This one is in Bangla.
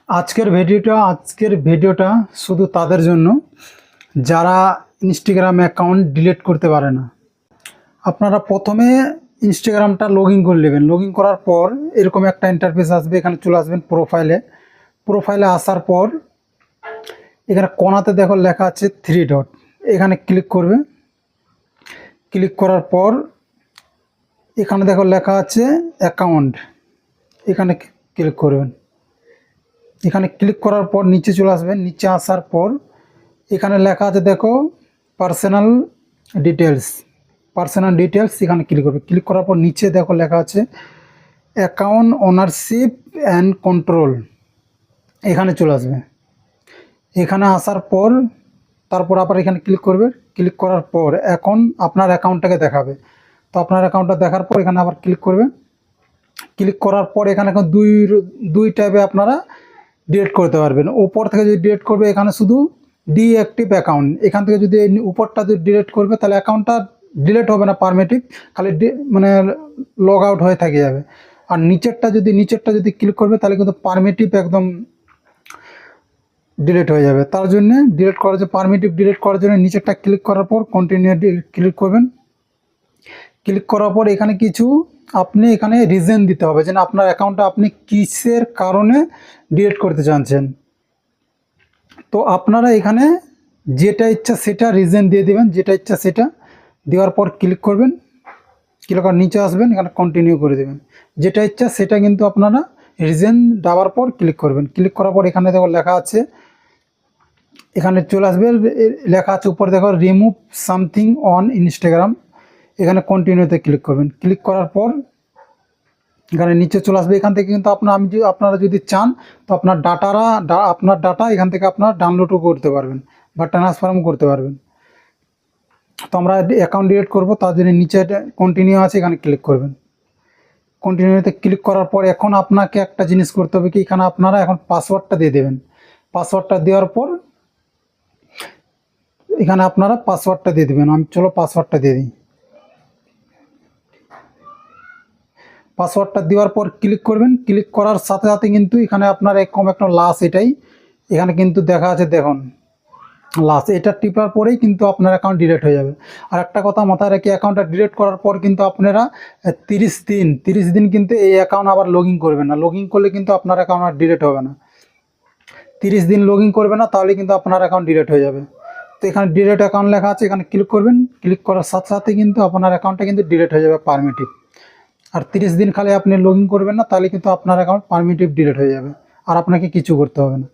আজকের ভিডিওটা শুধু তাদের জন্য যারা ইনস্টাগ্রাম অ্যাকাউন্ট ডিলিট করতে পারে না। আপনারা প্রথমে ইনস্টাগ্রামটা লগ ইন করে নেবেন। লগ ইন করার পর এরকম একটা ইন্টারফেস আসবে। এখানে চলে আসবেন প্রোফাইলে আসার পর এখানে কোণাতে দেখো লেখা আছে 3 ডট, এখানে ক্লিক করবে। ক্লিক করার পর এখানে দেখো লেখা আছে অ্যাকাউন্ট, এখানে ক্লিক করবেন। এখানে ক্লিক করার পর নিচে চলে আসবেন। নিচে আসার পর এখানে লেখা আছে দেখো পার্সোনাল ডিটেলস, এখানে ক্লিক করবে। ক্লিক করার পর নিচে দেখো লেখা আছে অ্যাকাউন্ট ওনারশিপ অ্যান্ড কন্ট্রোল, এখানে চলে আসবে। এখানে আসার পর তারপর আবার এখানে ক্লিক করবে। ক্লিক করার পর এখন আপনার অ্যাকাউন্টটাকে দেখাবে। তো আপনার অ্যাকাউন্টটা দেখার পর এখানে আবার ক্লিক করবেন। ক্লিক করার পর এখানে এখন দুই টাইপে আপনারা ডিলিট করতে পারবেন। উপর থেকে যদি ডিলিট করবে এখানে শুধু ডিঅ্যাক্টিভ অ্যাকাউন্ট, এখান থেকে যদি উপরটা যদি ডিলিট করবে তাহলে অ্যাকাউন্টটা ডিলিট হবে না, পারমিটিভ, খালি মানে লগ আউট হয়ে থেকে যাবে। আর নিচেরটা যদি ক্লিক করবে তাহলে কিন্তু পারমিটিভ একদম ডিলিট হয়ে যাবে। তার জন্য পারমিটিভ ডিলিট করার জন্য নিচেরটা ক্লিক করার পর কন্টিনিউ ক্লিক করবেন। ক্লিক করার পর এখানে আপনি এখানে রিজন দিতে হবে যে না আপনার অ্যাকাউন্টটা আপনি কিসের কারণে ডিলিট করতে চাচ্ছেন। তো আপনারা এখানে যেটা ইচ্ছা সেটা রিজন দিয়ে দেবেন, যেটা ইচ্ছা সেটা দেওয়ার পর ক্লিক করবেন। ক্লিক করার নিচে আসবেন, এখানে কন্টিনিউ করে দেবেন। যেটা ইচ্ছা সেটা কিন্তু আপনারা রিজন দেওয়ার পর ক্লিক করবেন। ক্লিক করার পর এখানে দেখো লেখা আছে, এখানে চলে আসবে, লেখা আছে উপরে দেখো রিমুভ সামথিং অন ইনস্টাগ্রাম, এখানে কন্টিনিউতে ক্লিক করবেন। ক্লিক করার পর এখানে নিচে চলে আসবে। এখান থেকে কিন্তু আপনারা যদি চান তো আপনার ডাটা এখান থেকে আপনারা ডাউনলোডও করতে পারবেন বা ট্রান্সফারও করতে পারবেন। তো আমরা অ্যাকাউন্ট ডিলিট করব, তার জন্য নিচে কন্টিনিউ আছে, এখানে ক্লিক করবেন। কন্টিনিউতে ক্লিক করার পর এখন আপনাকে একটা জিনিস করতে হবে কি, এখানে আপনারা এখন পাসওয়ার্ডটা দিয়ে দেবেন। পাসওয়ার্ডটা দেওয়ার পর এখানে আপনারা পাসওয়ার্ডটা দিয়ে দেবেন। আমি পাসওয়ার্ডটা দিয়ে দিই। পাসওয়ার্ডটা দেওয়ার পর ক্লিক করবেন। ক্লিক করার সাথে সাথে কিন্তু এখানে আপনার একটা লাস্ট, এখানে কিন্তু দেখা আছে দেখুন লাস্ট, এটা টিপার পরেই কিন্তু আপনার অ্যাকাউন্ট ডিলিট হয়ে যাবে। আর একটা কথা মাথায় রাখি, অ্যাকাউন্টটা ডিলিট করার পর কিন্তু আপনারা 30 দিন কিন্তু এই অ্যাকাউন্ট আবার লগ ইন করবেন না। লগ ইন করলে কিন্তু আপনার অ্যাকাউন্ট আর ডিলিট হবে না। 30 দিন লগ ইন করবে না, তাহলে কিন্তু আপনার অ্যাকাউন্ট ডিলিট হয়ে যাবে। তো এখানে ডিলিট অ্যাকাউন্ট লেখা আছে, এখানে ক্লিক করবেন। ক্লিক করার সাথে সাথে কিন্তু আপনার অ্যাকাউন্টটা কিন্তু ডিলিট হয়ে যাবে পারমিটিভ। আর 30 দিন খালি আপনি লগ ইন করবেন না, তাহলে কিন্তু আপনার অ্যাকাউন্ট পারমিটিভ ডিলিট হয়ে যাবে, আর আপনাকে কিছু করতে হবে না।